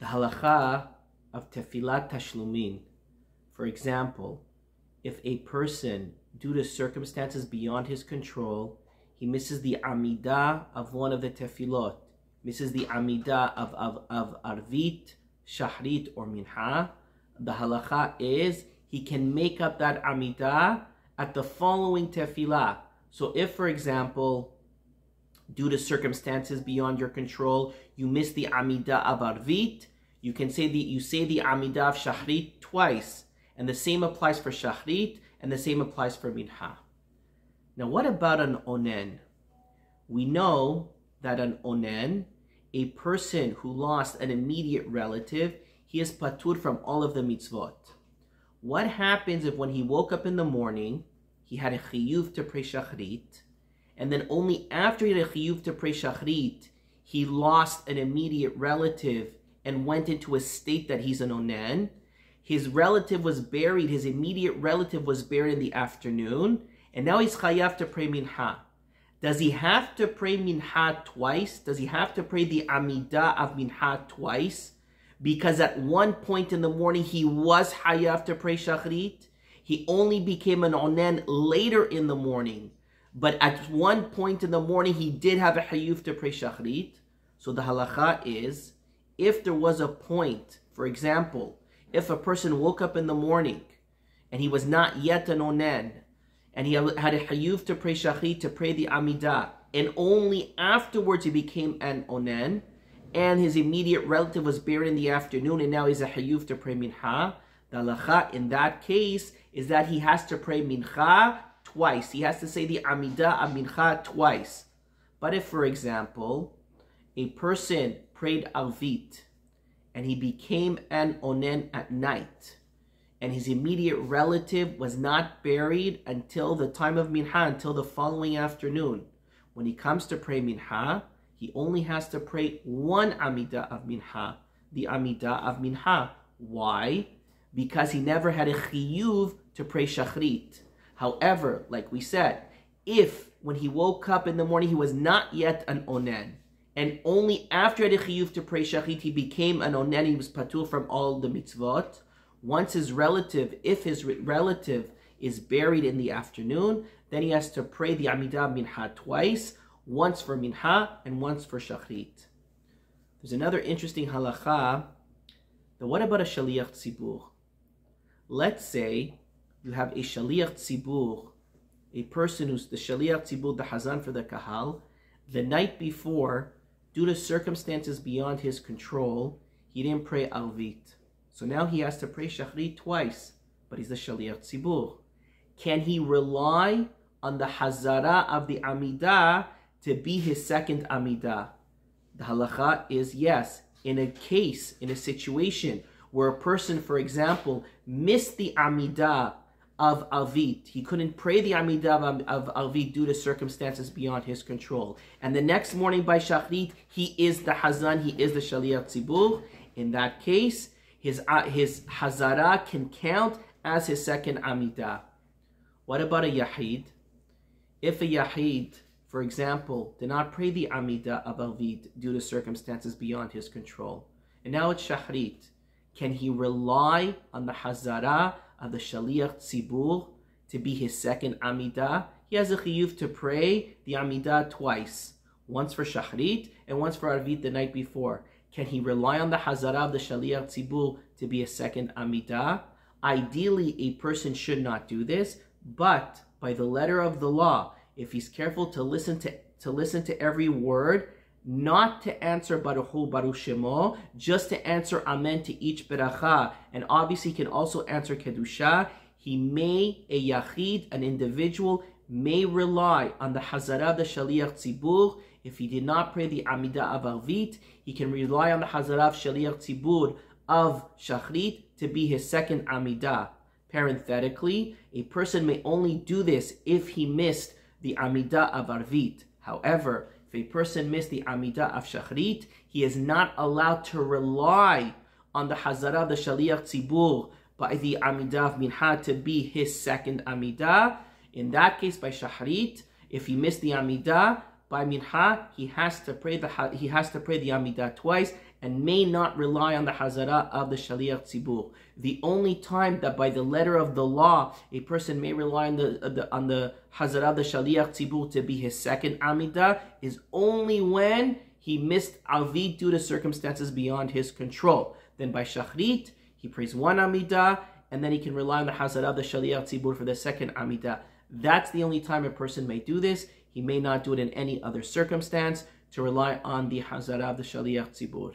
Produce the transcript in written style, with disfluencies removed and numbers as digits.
The halacha of Tefillat Tashlumin. For example, if a person, due to circumstances beyond his control, he misses the Amida of one of the Tefillot, misses the Amida of Arvit, Shahrit, or Minha, the halacha is he can make up that Amida at the following Tefillah. So if, for example, due to circumstances beyond your control, you miss the Amida of Arvit, you say the Amida of Shahrit twice, and the same applies for Shahrit, and the same applies for Minha. Now, what about an Onen? We know that an Onen, a person who lost an immediate relative, he is patur from all of the mitzvot. What happens if when he woke up in the morning, he had a chiyuv to pray Shachrit, and then only after he had a chiyuv to pray Shachrit, he lost an immediate relative and went into a state that he's an Onen? His relative was buried, his immediate relative was buried in the afternoon, and now he's chayav to pray Minha. Does he have to pray Minha twice? Does he have to pray the Amida of Minha twice? Because at one point in the morning he was chayav to pray Shachrit. He only became an Onen later in the morning. But at one point in the morning he did have a chiyuv to pray Shachrit. So the halacha is, if there was a point, for example, if a person woke up in the morning and he was not yet an Onen, and he had a chiyuv to pray Shachrit, to pray the Amida, and only afterwards he became an Onen, and his immediate relative was buried in the afternoon, and now he's a chiyuv to pray Minha, the halacha in that case is that he has to pray Mincha twice. He has to say the Amida of Mincha twice. But if, for example, a person prayed Arvit, and he became an Onen at night, and his immediate relative was not buried until the time of Minha, until the following afternoon. When he comes to pray Minha, he only has to pray one Amida of Minha, the Amida of Minha. Why? Because he never had a chiyuv to pray Shachrit. However, like we said, if when he woke up in the morning he was not yet an Onen, and only after he had a chiyuv to pray Shachrit he became an Onen, he was patur from all the mitzvot, once his relative, if his relative is buried in the afternoon, then he has to pray the Amida Minha twice, once for Minha and once for Shachrit. There's another interesting halacha. What about a Shaliach Tzibur? Let's say you have a Shaliach Tzibur, a person who's the Shaliach Tzibur, the Hazan for the Kahal. The night before, due to circumstances beyond his control, he didn't pray Arvit. So now he has to pray Shachrit twice, but he's the Shaliach Tzibur. Can he rely on the Hazara of the Amida to be his second Amida? The halacha is yes. In a case, in a situation where a person, for example, missed the Amida of Arvit, he couldn't pray the Amida of Arvit due to circumstances beyond his control, and the next morning by Shachrit, he is the Hazan, he is the Shaliach Tzibur. In that case, his Hazara can count as his second Amida. What about a Yahid? If a Yahid, for example, did not pray the Amida of Arvit due to circumstances beyond his control, and now it's Shachrit, can he rely on the Hazara of the Shaliach Tzibur to be his second Amida? He has a chiyuv to pray the Amida twice, once for Shachrit and once for Arvit the night before. Can he rely on the Hazara of the Shaliach Tzibur to be a second Amida? Ideally, a person should not do this, but by the letter of the law, if he's careful to listen to every word, not to answer Baruchu Baruch Shemo, just to answer Amen to each beracha, and obviously he can also answer Kedusha, a Yachid, an individual, may rely on the Hazara of the Shaliach Tzibur. If he did not pray the Amida of Arvit, he can rely on the Hazara of Shaliach Tzibur of Shachrit to be his second Amida. Parenthetically, a person may only do this if he missed the Amida of Arvit. However, if a person missed the Amida of Shachrit, he is not allowed to rely on the Hazara of the Shaliach Tzibur by the Amida of Minha to be his second Amida. In that case, by Shachrit, if he missed the Amida, by Minha, he has to pray the Amida twice, and may not rely on the Hazara of the Shaliach Tzibur. The only time that by the letter of the law a person may rely on the Hazara of the Shaliach Tzibur to be his second Amida is only when he missed Avid due to circumstances beyond his control. Then by Shachrit, he prays one Amida, and then he can rely on the Hazara of the Shaliach Tzibur for the second Amida. That's the only time a person may do this. He may not do it in any other circumstance to rely on the Hazara of the Shaliach Tzibur.